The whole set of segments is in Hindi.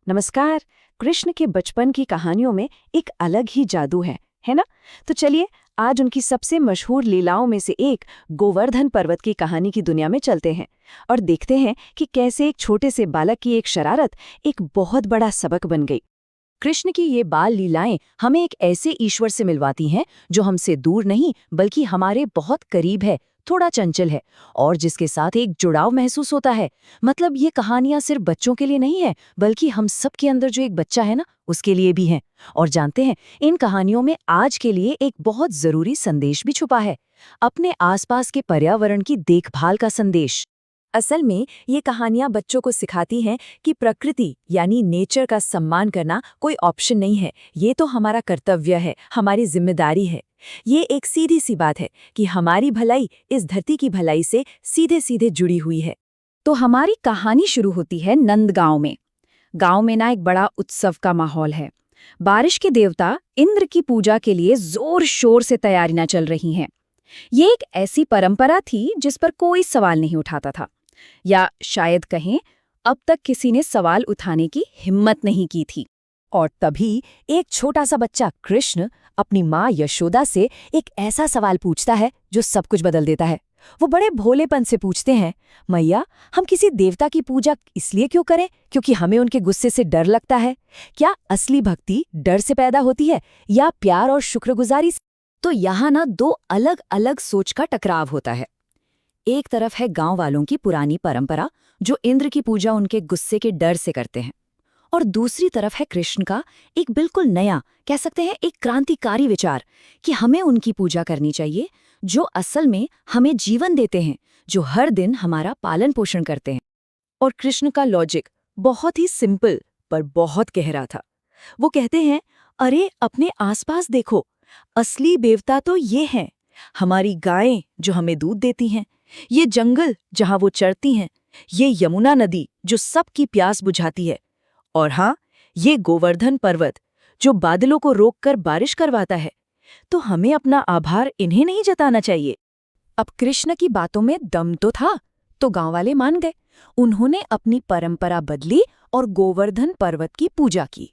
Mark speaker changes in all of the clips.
Speaker 1: नमस्कार। कृष्ण के बचपन की कहानियों में एक अलग ही जादू है ना? तो चलिए आज उनकी सबसे मशहूर लीलाओं में से एक गोवर्धन पर्वत की कहानी की दुनिया में चलते हैं और देखते हैं कि कैसे एक छोटे से बालक की एक शरारत एक बहुत बड़ा सबक बन गई। कृष्ण की ये बाल लीलाएं हमें एक ऐसे ईश्वर से मिलवाती हैं जो हमसे दूर नहीं बल्कि हमारे बहुत करीब है, थोड़ा चंचल है और जिसके साथ एक जुड़ाव महसूस होता है। मतलब ये कहानियां सिर्फ बच्चों के लिए नहीं है बल्कि हम सब के अंदर जो एक बच्चा है ना, उसके लिए भी है। और जानते हैं, इन कहानियों में आज के लिए एक बहुत जरूरी संदेश भी छुपा है, अपने आसपास के पर्यावरण की देखभाल का संदेश। असल में ये कहानियां बच्चों को सिखाती हैं कि प्रकृति यानी नेचर का सम्मान करना कोई ऑप्शन नहीं है, ये तो हमारा कर्तव्य है, हमारी जिम्मेदारी है। ये एक सीधी सी बात है कि हमारी भलाई इस धरती की भलाई से सीधे सीधे जुड़ी हुई है। तो हमारी कहानी शुरू होती है नंदगांव में। गांव में ना एक बड़ा उत्सव का माहौल है। बारिश के देवता इंद्र की पूजा के लिए जोर शोर से तैयारियां चल रही हैं। ये एक ऐसी परंपरा थी जिस पर कोई सवाल नहीं उठाता था, या शायद कहें अब तक किसी ने सवाल उठाने की हिम्मत नहीं की थी। और तभी एक छोटा सा बच्चा कृष्ण अपनी माँ यशोदा से एक ऐसा सवाल पूछता है जो सब कुछ बदल देता है। वो बड़े भोलेपन से पूछते हैं, मैया, हम किसी देवता की पूजा इसलिए क्यों करें क्योंकि हमें उनके गुस्से से डर लगता है? क्या असली भक्ति डर से पैदा होती है या प्यार और शुक्रगुजारी से? तो यहाँ ना दो अलग अलग सोच का टकराव होता है। एक तरफ है गांव वालों की पुरानी परंपरा जो इंद्र की पूजा उनके गुस्से के डर से करते हैं, और दूसरी तरफ है कृष्ण का एक बिल्कुल नया, कह सकते हैं एक क्रांतिकारी विचार कि हमें उनकी पूजा करनी चाहिए जो असल में हमें जीवन देते हैं, जो हर दिन हमारा पालन पोषण करते हैं। और कृष्ण का लॉजिक बहुत ही सिंपल पर बहुत गहरा था। वो कहते हैं, अरे अपने आसपास देखो, असली देवता तो ये हैं, हमारी गायें जो हमें दूध देती हैं, ये जंगल जहां वो चरती हैं, ये यमुना नदी जो सबकी प्यास बुझाती है, और हाँ, ये गोवर्धन पर्वत जो बादलों को रोककर बारिश करवाता है। तो हमें अपना आभार इन्हें नहीं जताना चाहिए। अब कृष्ण की बातों में दम तो था, तो गांव वाले मान गए। उन्होंने अपनी परंपरा बदली और गोवर्धन पर्वत की पूजा की।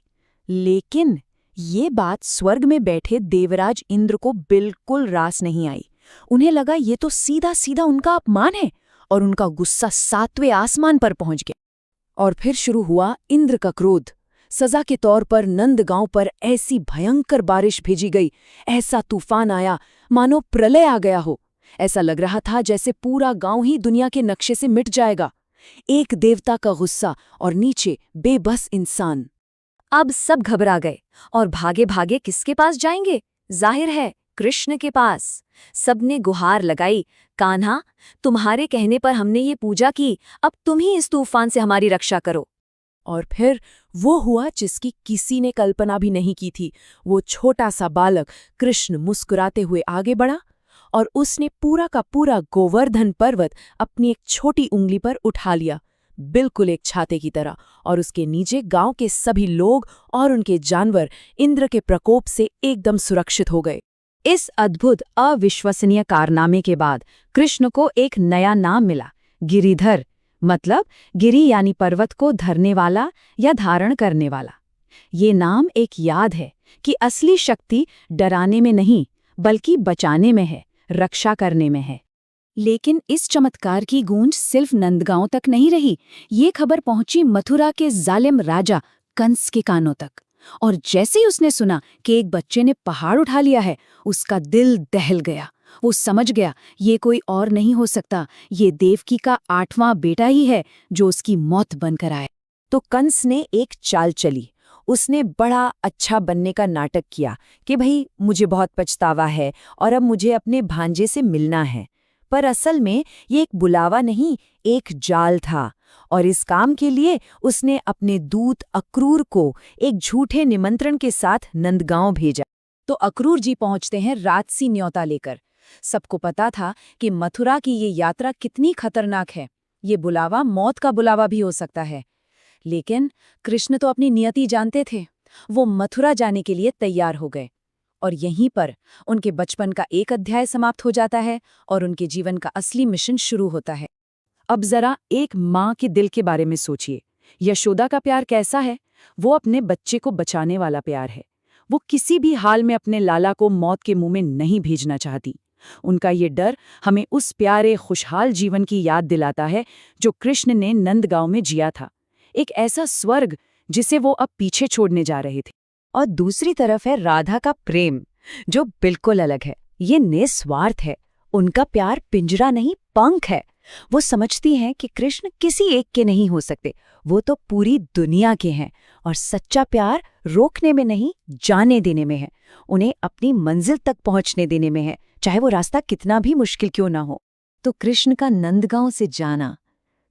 Speaker 1: लेकिन ये बात स्वर्ग में बैठे देवराज इंद्र को बिल्कुल रास नहीं आई। उन्हें लगा ये तो सीधा सीधा उनका अपमान है, और उनका गुस्सा 7वें आसमान पर पहुंच गया। और फिर शुरू हुआ इंद्र का क्रोध। सजा के तौर पर नंदगांव पर ऐसी भयंकर बारिश भेजी गई, ऐसा तूफान आया मानो प्रलय आ गया हो। ऐसा लग रहा था जैसे पूरा गांव ही दुनिया के नक्शे से मिट जाएगा। एक देवता का गुस्सा और नीचे बेबस इंसान। अब सब घबरा गए और भागे भागे किसके पास जाएंगे? जाहिर है कृष्ण के पास। सबने गुहार लगाई, कान्हा, तुम्हारे कहने पर हमने ये पूजा की, अब तुम ही इस तूफान से हमारी रक्षा करो। और फिर वो हुआ जिसकी किसी ने कल्पना भी नहीं की थी। वो छोटा सा बालक कृष्ण मुस्कुराते हुए आगे बढ़ा और उसने पूरा का पूरा गोवर्धन पर्वत अपनी एक छोटी उंगली पर उठा लिया, बिल्कुल एक छाते की तरह। और उसके नीचे गांव के सभी लोग और उनके जानवर इंद्र के प्रकोप से एकदम सुरक्षित हो गए। इस अद्भुत अविश्वसनीय कारनामे के बाद कृष्ण को एक नया नाम मिला, गिरिधर। मतलब गिरि यानी पर्वत को धरने वाला या धारण करने वाला। ये नाम एक याद है कि असली शक्ति डराने में नहीं बल्कि बचाने में है, रक्षा करने में है। लेकिन इस चमत्कार की गूंज सिर्फ नंदगांव तक नहीं रही। ये खबर पहुंची मथुरा के जालिम राजा कंस के कानों तक। और जैसे ही उसने सुना कि एक बच्चे ने पहाड़ उठा लिया है, उसका दिल दहल गया। वो समझ गया ये कोई और नहीं हो सकता, ये देवकी का 8वां बेटा ही है जो उसकी मौत बनकर आए। तो कंस ने एक चाल चली। उसने बड़ा अच्छा बनने का नाटक किया कि भाई मुझे बहुत पछतावा है और अब मुझे अपने भांजे से मिलना है। पर असल में ये एक बुलावा नहीं, एक जाल था। और इस काम के लिए उसने अपने दूत अक्रूर को एक झूठे निमंत्रण के साथ नंदगांव भेजा। तो अक्रूर जी पहुंचते हैं राजसी न्योता लेकर। सबको पता था कि मथुरा की ये यात्रा कितनी खतरनाक है, ये बुलावा मौत का बुलावा भी हो सकता है। लेकिन कृष्ण तो अपनी नियति जानते थे। वो मथुरा जाने के लिए तैयार हो गए। और यहीं पर उनके बचपन का एक अध्याय समाप्त हो जाता है और उनके जीवन का असली मिशन शुरू होता है। अब जरा एक माँ के दिल के बारे में सोचिए।
Speaker 2: यशोदा का प्यार कैसा है? वो अपने बच्चे को बचाने वाला प्यार है। वो किसी भी हाल में अपने लाला को मौत के मुंह में नहीं भेजना चाहती। उनका ये डर हमें उस प्यारे खुशहाल जीवन की याद दिलाता है जो कृष्ण ने नंदगांव में जिया था, एक ऐसा स्वर्ग जिसे वो अब पीछे छोड़ने जा रहे थे।
Speaker 1: और दूसरी तरफ है राधा का प्रेम, जो बिल्कुल अलग है। ये निस्वार्थ है। उनका प्यार पिंजरा नहीं, पंख है। वो समझती हैं कि कृष्ण किसी एक के नहीं हो सकते, वो तो पूरी दुनिया के हैं। और सच्चा प्यार रोकने में नहीं, जाने देने में है। उन्हें अपनी मंजिल तक पहुंचने देने में है, चाहे वो रास्ता कितना भी मुश्किल क्यों ना हो। तो कृष्ण का नंदगांव से जाना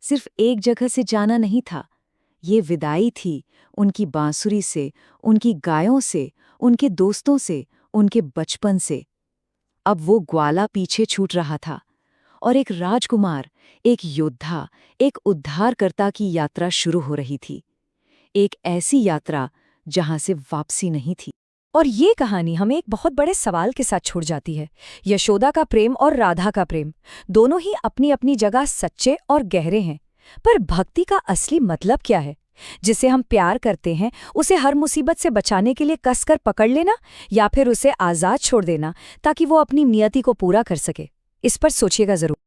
Speaker 1: सिर्फ एक जगह से जाना नहीं था, ये विदाई थी उनकी बांसुरी से, उनकी गायों से, उनके दोस्तों से, उनके बचपन से। अब वो ग्वाला पीछे छूट रहा था और एक राजकुमार, एक योद्धा, एक उद्धारकर्ता की यात्रा शुरू हो रही थी। एक ऐसी यात्रा जहां से वापसी नहीं थी। और ये कहानी हमें एक बहुत बड़े सवाल के साथ छोड़ जाती है। यशोदा का प्रेम और राधा का प्रेम दोनों ही अपनी अपनी जगह सच्चे और गहरे हैं, पर भक्ति का असली मतलब क्या है? जिसे हम प्यार करते हैं उसे हर मुसीबत से बचाने के लिए कसकर पकड़ लेना, या फिर उसे आज़ाद छोड़ देना ताकि वो अपनी नियति को पूरा कर सके? इस पर सोचिएगा जरूर।